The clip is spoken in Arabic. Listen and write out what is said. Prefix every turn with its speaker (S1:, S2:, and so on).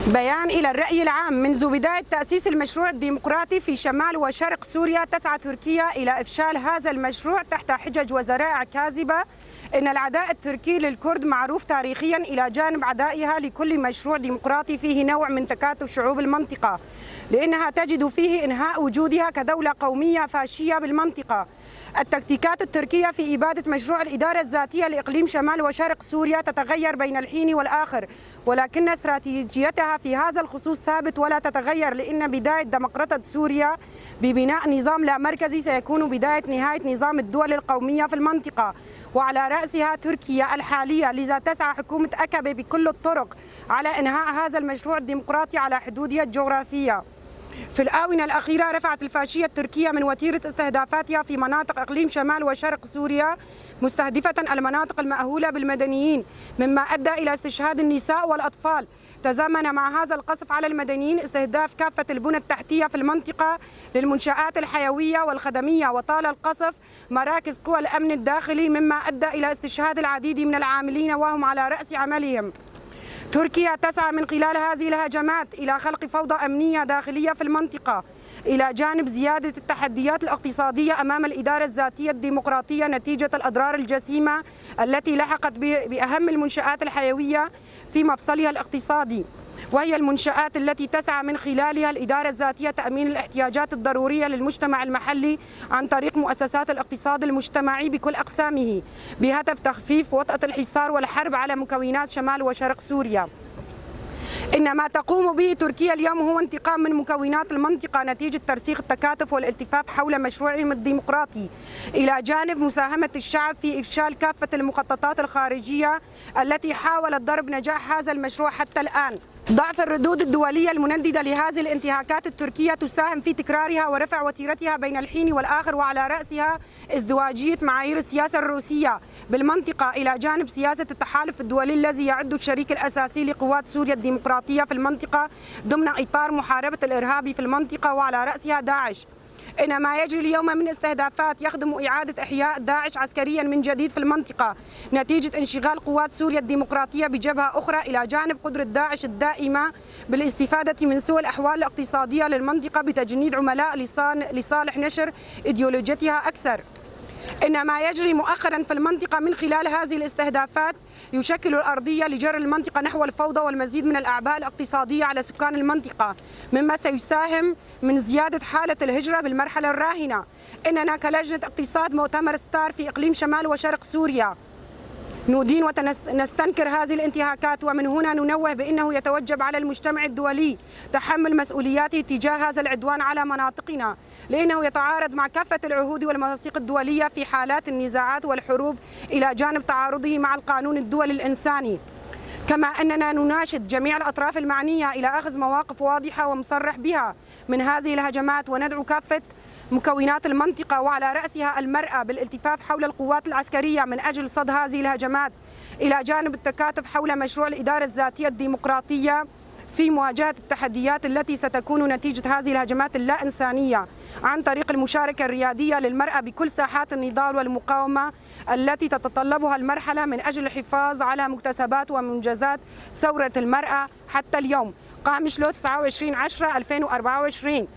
S1: بيان إلى الرأي العام: منذ بداية تأسيس المشروع الديمقراطي في شمال وشرق سوريا تسعى تركيا إلى إفشال هذا المشروع تحت حجج وذرائع كاذبة. إن العداء التركي للكرد معروف تاريخيا إلى جانب عدائها لكل مشروع ديمقراطي فيه نوع من تكاتف شعوب المنطقة، لأنها تجد فيه إنهاء وجودها كدولة قومية فاشية بالمنطقة. التكتيكات التركية في إبادة مشروع الإدارة الذاتية لإقليم شمال وشرق سوريا تتغير بين الحين والآخر، ولكن استراتيجيتها في هذا الخصوص ثابت ولا تتغير، لأن بداية ديمقراطية سوريا ببناء نظام لا مركزي سيكون بداية نهاية نظام الدول القومية في المنطقة، وعلى رأسها تركيا الحالية. لذا تسعى حكومة أكابي بكل الطرق على إنهاء هذا المشروع الديمقراطي على حدودها الجغرافية. في الآونة الأخيرة رفعت الفاشية التركية من وتيرة استهدافاتها في مناطق إقليم شمال وشرق سوريا، مستهدفة المناطق المأهولة بالمدنيين، مما أدى إلى استشهاد النساء والأطفال. تزامن مع هذا القصف على المدنيين استهداف كافة البنى التحتية في المنطقة للمنشآت الحيوية والخدمية، وطال القصف مراكز قوى الأمن الداخلي، مما أدى إلى استشهاد العديد من العاملين وهم على رأس عملهم. تركيا تسعى من خلال هذه الهجمات إلى خلق فوضى أمنية داخلية في المنطقة، إلى جانب زيادة التحديات الاقتصادية أمام الإدارة الذاتية الديمقراطية نتيجة الأضرار الجسيمة التي لحقت بأهم المنشآت الحيوية في مفصلها الاقتصادي، وهي المنشآت التي تسعى من خلالها الإدارة الذاتية تأمين الاحتياجات الضرورية للمجتمع المحلي عن طريق مؤسسات الاقتصاد المجتمعي بكل أقسامه، بهدف تخفيف وطأة الحصار والحرب على مكونات شمال وشرق سوريا. إن ما تقوم به تركيا اليوم هو انتقام من مكونات المنطقة نتيجة ترسيخ التكاتف والالتفاف حول مشروعهم الديمقراطي، إلى جانب مساهمة الشعب في إفشال كافة المخططات الخارجية التي حاولت ضرب نجاح هذا المشروع حتى الآن. ضعف الردود الدولية المنددة لهذه الانتهاكات التركية تساهم في تكرارها ورفع وتيرتها بين الحين والآخر، وعلى رأسها ازدواجية معايير السياسة الروسية بالمنطقة إلى جانب سياسة التحالف الدولي الذي يعد الشريك الأساسي لقوات سوريا الديمقراطية في المنطقة ضمن إطار محاربة الإرهاب في المنطقة، وعلى رأسها داعش. إن ما يجري اليوم من استهدافات يخدم إعادة إحياء داعش عسكريا من جديد في المنطقة نتيجة انشغال قوات سوريا الديمقراطية بجبهة أخرى، إلى جانب قدرة داعش الدائمة بالاستفادة من سوء الأحوال الاقتصادية للمنطقة بتجنيد عملاء لصالح نشر إيديولوجيتها أكثر. إن ما يجري مؤخرا في المنطقة من خلال هذه الاستهدافات يشكل الأرضية لجر المنطقة نحو الفوضى والمزيد من الأعباء الاقتصادية على سكان المنطقة، مما سيساهم من زيادة حالة الهجرة بالمرحلة الراهنة. إننا كلجنة اقتصاد مؤتمر ستار في إقليم شمال وشرق سوريا ندين ونستنكر هذه الانتهاكات، ومن هنا ننوه بأنه يتوجب على المجتمع الدولي تحمل مسؤولياته تجاه هذا العدوان على مناطقنا، لأنه يتعارض مع كافة العهود والمواثيق الدولية في حالات النزاعات والحروب، إلى جانب تعارضه مع القانون الدولي الإنساني. كما أننا نناشد جميع الأطراف المعنية إلى أخذ مواقف واضحة ومصرح بها من هذه الهجمات، وندعو كافة مكونات المنطقة وعلى رأسها المرأة بالالتفاف حول القوات العسكرية من أجل صد هذه الهجمات، إلى جانب التكاتف حول مشروع الإدارة الذاتية الديمقراطية في مواجهة التحديات التي ستكون نتيجة هذه الهجمات اللا إنسانية، عن طريق المشاركة الريادية للمرأة بكل ساحات النضال والمقاومة التي تتطلبها المرحلة من أجل الحفاظ على مكتسبات ومنجزات ثورة المرأة حتى اليوم. قامشلو 29/10/2024.